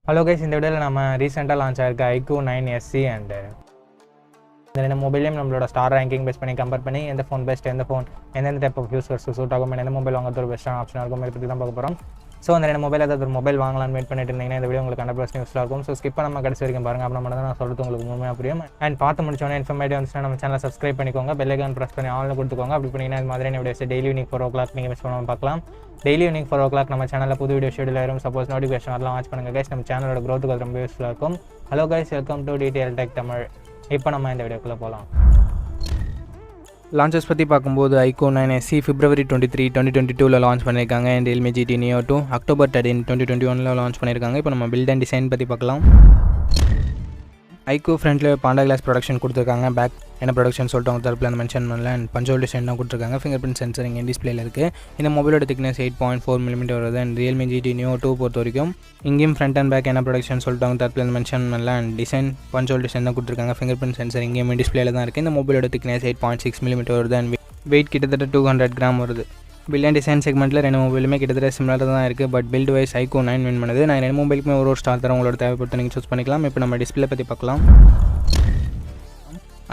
Hello guys, இந்த வீடியோல நம்ம ரீசெண்டா லான்ச் ஆயிருக்க iQOO 9SC and இந்த ரெண்டு மொபைலையும் நம்மளோட ஸ்டார் ரேங்கிங் பேஸ் பண்ணி கம்பேர் பண்ணி எந்த ஃபோன் பெஸ்ட், எந்த ஃபோன் எந்தெந்த டைப் ஆஃப் யூசர்ஸ்க்கு சூட் ஆகும், எந்த மொபைல் வாங்குறது ஒரு பெஸ்ட்டான ஆப்ஷனாக இருக்கும், இதை பற்றி தான் பார்க்க போகிறோம். ஸோ அந்த ரெண்டு மொபைல் ஏதாவது ஒரு மொபைல் வாங்கலாம்னு வெயிட் பண்ணிட்டு இருந்தீங்கன்னா இந்த வீடியோ உங்களுக்கு 100% யூஸ்ஃபுல்லாக இருக்கும். ஸோ ஸ்கிப் பண்ணாமல் கடைசி வரைக்கும் பாருங்கள். அப்புறம் மட்டும் தான் நான் சொல்கிறது உங்களுக்கு முழுமையாக புரியும். அண்ட் பார்த்து முடிச்சோன்னே இன்ஃபர்மேட்டிவ் வந்துச்சுன்னா நம்ம சேனலை சப்ஸ்கிரைப் பண்ணிக்கோங்க, பெல் ஐகான் ப்ரெஸ் பண்ணி ஆல்னு கொடுத்துக்கோங்க. அப்படி பண்ணிங்கன்னா இது மாதிரி வீடியோஸ் டெய்லி ஈவினிங் 4 o'clock நீங்கள் மிஸ் பண்ணாமல் பார்க்கலாம். டெய்லி ஈவினிங் 4 o'clock நம்ம சேனலில் புது வீடியோ ஷெடியூல் ஆயிரும். சப்போஸ் நோட்டிஃபிகேஷன் வரலாம் வாட்ச் பண்ணுங்கள் கைஸ். நம்ம சேனலோட க்ரோத்துக்கு அது ரொம்ப யூஸ்ஃபுல்லாக இருக்கும். Hello guys, welcome to d2ltech Tamil. இப்போ நம்ம இந்த வீடியோக்குள்ளே போகலாம். லான்ச்சஸ் பற்றி பார்க்கும்போது iQOO 9SC February 23, 2022 லான்ச் பண்ணியிருக்காங்க. And realme GT Neo 2 October 13, 2021 launch பண்ணியிருக்காங்க. இப்போ நம்ம பில்ட் அண்ட் டிசைன் பற்றி பார்க்கலாம். iQOO ஃப்ரண்ட்டில் பாண்டா கிளாஸ் ப்ரொடக்ஷன் கொடுத்துருக்காங்க. பேக் என்ன ப்ரொடக்ஷன் சொல்லிட்டு அவங்க தரப்பில் அந்த மென்ஷன் பண்ணல. அண்ட் பஞ்சோல் டிசைன் தான் கொடுத்துருக்காங்க. ஃபிங்கர் பிரிண்ட் சென்சர் இங்கே டிஸ்பிளேல இருக்குது. இந்த மொபைலோட திக்னஸ் 8.4 mm வருது. அண்ட் realme GT Neo 2 பொறுத்த வரைக்கும் இங்கேயும் ஃப்ரண்ட் அண்ட் பேக் என்ன ப்ரொடக்ஷன் சொல்லிட்டு அவங்க தரப்பில் அந்த மென்ஷன் பண்ணல. அண்ட் டிசைன் பஞ்சோல் டிசைன் தான் கொடுத்துருக்காங்க. ஃபிங்கர் பிரிண்ட் சென்சர் இங்கேயும் டிஸ்பிளேல தான் இருக்குது. இந்த மொபைலோட திக்னஸ் 8.6 mm வருது. அண்ட் வெயிட் கிட்டத்தட்ட 200 கிராம் வருது. பில்ட் அண்ட் டிசைன் செக்மெண்ட்டில் ரெண்டு மொபைலுமே கிட்டத்தட்ட சிமிலராக தான் இருக்குது. But build wise iQOO 9 win பண்ணுது. நான் ரெண்டு மொபைலுக்குமே ஒரு ஸ்டார் தரேன். உங்களோட தேவைப்பட்டு நீங்கள் சூஸ் பண்ணிக்கலாம். இப்போ நம்ம டிஸ்பிளே பற்றி பார்க்கலாம்.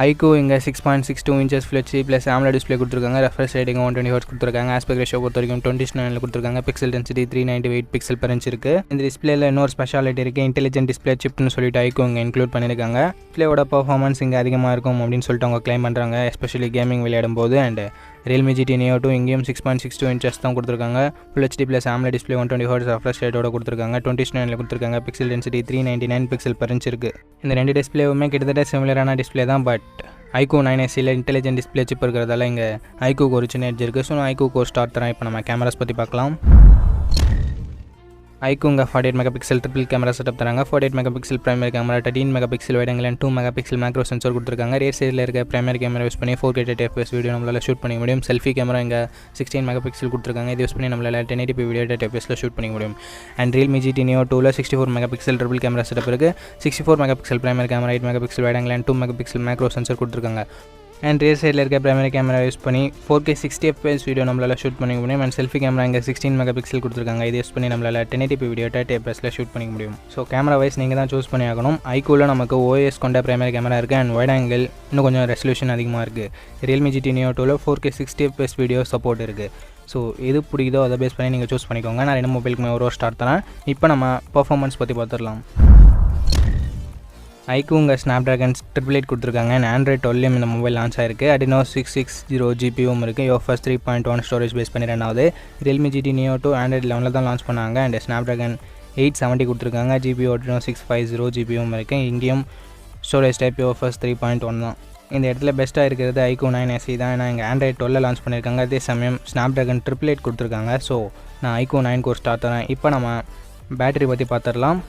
iQOO இங்கே 6.62 inches Full HD + AMOLED display கொடுத்துருக்காங்க. ரெஃப்ரெஷ் ரேட்டிங் 120 Hz கொடுத்துருக்காங்க. ஆஸ்பெக்ட் ரேஷியோ பொறுத்த வரைக்கும் 20:9 கொடுத்துருக்காங்க. Pixel density 398 pixel per inch இருக்குது. இந்த டிஸ்பிளேல இன்னொரு ஸ்பெஷாலிட்டி இருக்குது. இன்டெலிஜென்ட் டிஸ்பிளே சிப்னு சொல்லிட்டு iQOO இங்கே இன்க்ளூட் பண்ணியிருக்காங்க. டிஸ்பிளேவோட பர்ஃபார்மன்ஸ் இங்கே அதிகமாக இருக்கும் அப்படின்னு சொல்லிட்டு அவங்க கிளைம் பண்ணுறாங்க, எஸ்பெஷலி கேமிங் விளையாடும் போது. அண்ட் realme GT Neo 2 இங்கேயும் 6.62 inches தான் கொடுத்துருக்காங்க. Full HD + AMOLED display 120 Hz refresh ரேட்டோட கொடுத்துருக்காங்க. 20:9 கொடுத்துருக்காங்க. Pixel density 399 pixel per inch இருக்குது. இந்த ரெண்டு டிஸ்பிளேவுமே கிட்டத்தட்ட சிமிலரான டிஸ்பிளே தான். பட் iQOO 9SCயில் இன்டெலிஜென்ட் டிஸ்பிளே சிப் இருக்கிறதால இங்கே iQOO ஒரு சின்ன எட்ஜ் இருக்குது. ஸோ நான் iQOO ஒரு ஸ்டார் தரேன். இப்போ நம்ம கேமராஸ் பற்றி பார்க்கலாம். iQOO இங்கே 48 மெகாபிக்சல் ட்ரிபிள் கேமரா செட்டப் தராங்க. 48 megapixel primary camera, 13 megapixel wide angle and 2 megapixel macro sensor கொடுத்துருக்காங்க. ரியர் சைடில் இருக்க பிரைமரி கேமரா யூஸ் பண்ணி 4K 1080p வீடியோ நம்மளால் ஷூட் பண்ணிக்க முடியும். செல்ஃபி கேமரா இங்கே 16 மெகாபிக்சல் கொடுத்துருக்காங்க. இது யூஸ் பண்ணி நம்மளால் 1080p வீடியோ 1080p ஷூட் பண்ணிக்க முடியும். And realme GT Neo 2ல 64 megapixel triple camera setup இருக்குது. 64 megapixel primary camera, 8 megapixel wide angle and 2 megapixel macro sensor கொடுத்துருக்காங்க. அண்ட் ரியர் சைடில் இருக்க பிரைமரி கேமரா யூஸ் பண்ணி 4K 60fps வீடியோ நம்மளால் ஷூட் பண்ணிக்க முடியும். அண்ட் செல்ஃபி கேமரா இங்கே 16 மெகாபிக்சல் கொடுத்துருக்காங்க. இது யூஸ் பண்ணி நம்மளால் 1080p வீடியோ 1080p ஷூட் பண்ணிக்க முடியும். ஸோ கேமரா வைஸ் நீங்கள் தான் சூஸ் பண்ணி ஆகணும். iQOOல நமக்கு OIS கொண்ட பிரைமரி கேமரா இருக்குது. அண்ட் வைட் ஆங்கிள் இன்னும் கொஞ்சம் ரெசல்யூஷன் அதிகமாக இருக்குது. realme GT Neo 2ல 4K 60fps video support இருக்குது. ஸோ எது பிடிக்குதோ அதை பேஸ் பண்ணி நீங்கள் சூஸ் பண்ணிக்கோங்க. நான் ரெண்டு மொபைலுக்குமே ஒரு ஸ்டார் தரேன். இப்போ நம்ம பர்ஃபார்மன்ஸ் பற்றி பார்த்துடலாம். iQOO இங்கே Snapdragon 888 கொடுத்துருக்காங்க. அண்ட் Android 12 இந்த மொபைல் லான்ச் ஆயிருக்கு. Adreno 660 GPUவும் இருக்குது. UFS 3.1 ஸ்டோரேஜ் பேஸ் பண்ணி ரெண்டாவது. realme GT Neo 2 Android 11 தான் லான்ச் பண்ணாங்க. அண்ட் Snapdragon 870 கொடுத்துருக்காங்க. GPU Adreno 650 GPUவும் இருக்குது. இங்கேயும் ஸ்டோரேஜ் டைப் UFS 3.1 தான். இந்த இடத்துல பெஸ்ட்டாக இருக்கிறது iQOO 9SC தான். ஏன்னா இங்கே Android 12 லான்ச் பண்ணியிருக்காங்க. அதே சமயம் Snapdragon 888 கொடுத்துருக்காங்க. ஸோ நான் iQOO 9 ஒரு ஸ்டார் தரேன். இப்போ நம்ம பேட்டரி பற்றி பார்த்துடலாம்.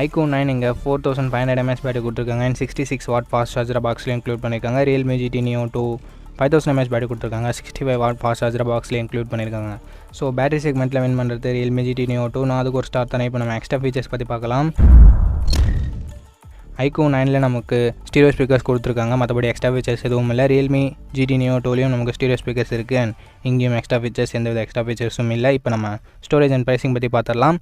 iQOO 9 இங்கே 4500 mAh பேட்டரி கொடுத்துருக்காங்க. அண்ட் 66 வாட் ஃபாஸ்ட் சார்ஜர் பாக்ஸ்லேயும் இன்க்ளூட் பண்ணியிருக்காங்க. realme GT Neo 2 5000 mAh battery கொடுத்துருக்காங்க. 65 வாட் ஃபாஸ்ட் சார்ஜர் பாக்ஸ்லேயும் இன்க்ளூட் பண்ணியிருக்காங்க. ஸோ பேட்டரி செக்மெண்ட்டில் வின் பண்ணுறது realme GT Neo 2. நான் அதுக்கு ஒரு ஸ்டார் தானே. இப்போ நம்ம எக்ஸ்ட்ரா ஃபீச்சர்ஸ் பற்றி பார்க்கலாம். iQOO 9ல நமக்கு ஸ்டீரியோ ஸ்பீக்கர்ஸ் கொடுத்துருக்காங்க. மற்றபடி எக்ஸ்ட்ரா ஃபீச்சர்ஸ் எதுவும் இல்லை. realme GT Neo 2லையும் நமக்கு ஸ்டீரியோ ஸ்பீக்கர்ஸ் இருக்குது. அண்ட் இங்கேயும் எக்ஸ்ட்ரா ஃபீச்சர்ஸ் எந்தவித எக்ஸ்ட்ரா ஃபீச்சர்ஸும் இல்லை. இப்போ நம்ம ஸ்டோரேஜ் அண்ட் ப்ரைஸிங் பற்றி பார்த்துடலாம்.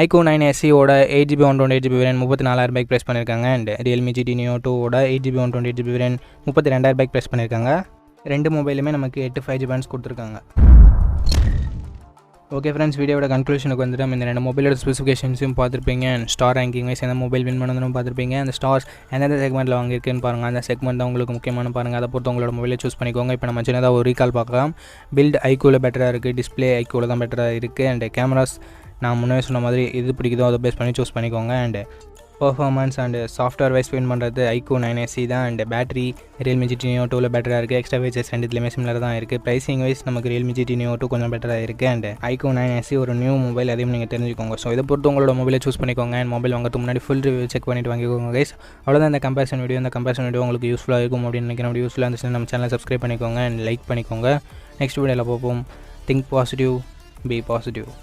iQOO 9SCயோட 8GB 128GB வேரியன்ட் 34,000 ப்ரைஸ் பண்ணியிருக்காங்க. அண்ட் realme GT Neo 2வோட 8GB 128GB வேரியன்ட் 32,000 ப்ரைஸ் பண்ணியிருக்காங்க. ரெண்டு மொபைலுமே நமக்கு 8 5G பேண்ட்ஸ் கொடுத்துருக்காங்க. ஓகே ஃப்ரெண்ட்ஸ், வீடியோட கன்க்ளூஷனுக்கு வந்துட்டு இந்த ரெண்டு மொபைலோட ஸ்பெசிஃபிகேஷன்ஸும் பார்த்துருப்பீங்க. அண்ட் ஸ்டார் ரேங்கிங் வைஸ் எந்த மொபைல் வின் பண்ணணும் பார்த்துருப்பீங்க. அந்த ஸ்டார்ஸ் எந்தெந்த செக்மெண்ட்டில் வாங்கியிருக்குன்னு பாருங்கள். அந்த செக்மெண்ட் தான் உங்களுக்கு முக்கியமான பாருங்கள். அதை பொறுத்து உங்களோட மொபைலை சூஸ் பண்ணிக்கோங்க. இப்போ நம்ம சின்னதாக ஒரு ரீகால் பார்க்கலாம். பில்ட் iQOOல பெட்டராக இருக்குது. டிஸ்பிளே iQOOல தான் பெட்டராக இருக்குது. அண்ட் கேமராஸ் நான் முன்னே சொன்ன மாதிரி எது பிடிக்குதோ அதை பேஸ் பண்ணி சூஸ் பண்ணிக்கோங்க. And performance and software wise win பண்ணுறது iQOO 9SC தான். And battery realme GT Neo 2ல பெட்டராக இருக்குது. எக்ஸ்ட்ரா ஃபீச்சர்ஸ் ரெண்டுத்துலேயுமே சிமிலராக தான் இருக்குது. ப்ரைஸிங் வைஸ் நமக்கு realme GT Neo 2 கொஞ்சம் பெட்டராக இருக்குது. அண்ட் iQOO 9SC ஒரு நியூ மொபைல், அதையும் நீங்கள் தெரிஞ்சுக்கோங்க. ஸோ இதை பொறுத்து உங்களோட மொபைலை சூஸ் பண்ணிக்கோங்க. அண்ட் மொபைல் வாங்கிறதுக்கு முன்னாடி ஃபுல் ரிவ்யூ செக் பண்ணிட்டு வாங்கிக்கோங்க கைஸ். அவ்வளோதான் இந்த கம்பேரிசன் வீடியோ. இந்த கம்பேரிசன் வீடியோ உங்களுக்கு யூஸ்ஃபுல்லாக இருக்கும் அப்படின்னு நினைக்கிறேன். அப்படி யூஸ்ஃபுல்லாக இருந்துச்சுன்னா நம்ம சேனலை சப்ஸ்கிரைப் பண்ணிக்கோங்க அண்ட் லைக் பண்ணிக்கோங்க. நெக்ஸ்ட் வீடியோவில் பார்ப்போம். Think positive, be positive.